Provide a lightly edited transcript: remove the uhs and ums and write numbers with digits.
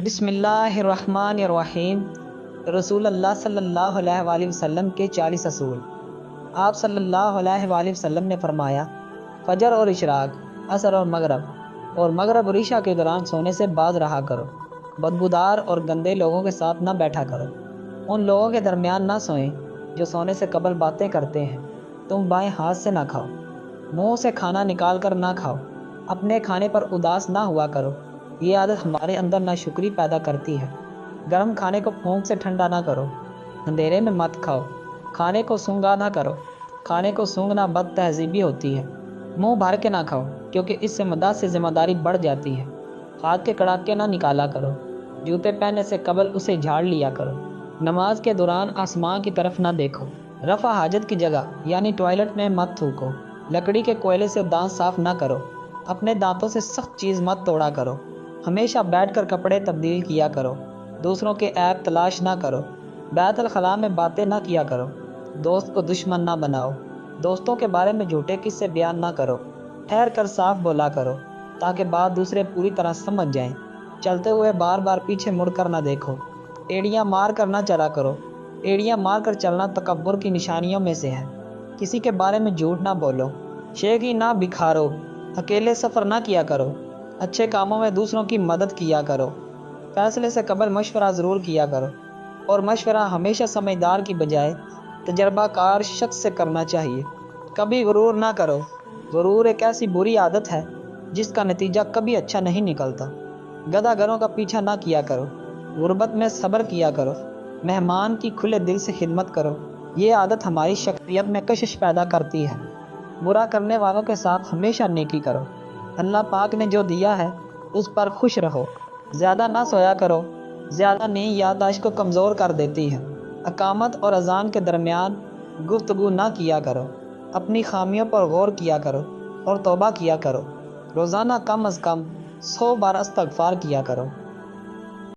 بسم اللہ الرحمن الرحیم۔ رسول اللہ صلی اللہ علیہ وآلہ وسلم کے 40 اصول۔ آپ صلی اللہ علیہ وآلہ وسلم نے فرمایا، فجر اور اشراق، عصر اور مغرب اور عشاء کے دوران سونے سے باز رہا کرو۔ بدبودار اور گندے لوگوں کے ساتھ نہ بیٹھا کرو۔ ان لوگوں کے درمیان نہ سوئیں جو سونے سے قبل باتیں کرتے ہیں۔ تم بائیں ہاتھ سے نہ کھاؤ، منہ سے کھانا نکال کر نہ کھاؤ۔ اپنے کھانے پر اداس نہ ہوا کرو، یہ عادت ہمارے اندر ناشکری پیدا کرتی ہے۔ گرم کھانے کو پھونک سے ٹھنڈا نہ کرو، اندھیرے میں مت کھاؤ۔ کھانے کو سونگھا نہ کرو، کھانے کو سونگھنا بد تہذیبی ہوتی ہے۔ منہ بھر کے نہ کھاؤ کیونکہ اس سے مداح سے ذمہ داری بڑھ جاتی ہے۔ ہاتھ کے کڑاکے نہ نکالا کرو، جوتے پہننے سے قبل اسے جھاڑ لیا کرو۔ نماز کے دوران آسمان کی طرف نہ دیکھو۔ رفع حاجت کی جگہ یعنی ٹوائلٹ میں مت تھوکو۔ لکڑی کے کوئلے سے دانت صاف نہ کرو۔ اپنے دانتوں سے سخت چیز مت توڑا کرو۔ ہمیشہ بیٹھ کر کپڑے تبدیل کیا کرو۔ دوسروں کے عیب تلاش نہ کرو۔ بیت الخلاء میں باتیں نہ کیا کرو۔ دوست کو دشمن نہ بناؤ۔ دوستوں کے بارے میں جھوٹے قصے بیان نہ کرو۔ ٹھہر کر صاف بولا کرو تاکہ بات دوسرے پوری طرح سمجھ جائیں۔ چلتے ہوئے بار بار پیچھے مڑ کر نہ دیکھو۔ ایڑیاں مار کر نہ چلا کرو۔ ایڑیاں مار کر چلنا تکبر کی نشانیوں میں سے ہے۔ کسی کے بارے میں جھوٹ نہ بولو۔ شیخی نہ بکھارو۔ اکیلے سفر نہ کیا کرو۔ اچھے کاموں میں دوسروں کی مدد کیا کرو۔ فیصلے سے قبل مشورہ ضرور کیا کرو، اور مشورہ ہمیشہ سمجھدار کی بجائے تجربہ کار شخص سے کرنا چاہیے۔ کبھی غرور نہ کرو۔ غرور ایک ایسی بری عادت ہے جس کا نتیجہ کبھی اچھا نہیں نکلتا۔ گدھا گروں کا پیچھا نہ کیا کرو۔ غربت میں صبر کیا کرو۔ مہمان کی کھلے دل سے خدمت کرو۔ یہ عادت ہماری شخصیت میں کشش پیدا کرتی ہے۔ برا کرنے والوں کے ساتھ ہمیشہ نیکی کرو۔ اللہ پاک نے جو دیا ہے اس پر خوش رہو۔ زیادہ نہ سویا کرو، زیادہ نیند یادداشت کو کمزور کر دیتی ہے۔ اقامت اور اذان کے درمیان گفتگو نہ کیا کرو۔ اپنی خامیوں پر غور کیا کرو اور توبہ کیا کرو۔ روزانہ کم از کم 100 بار استغفار کیا کرو۔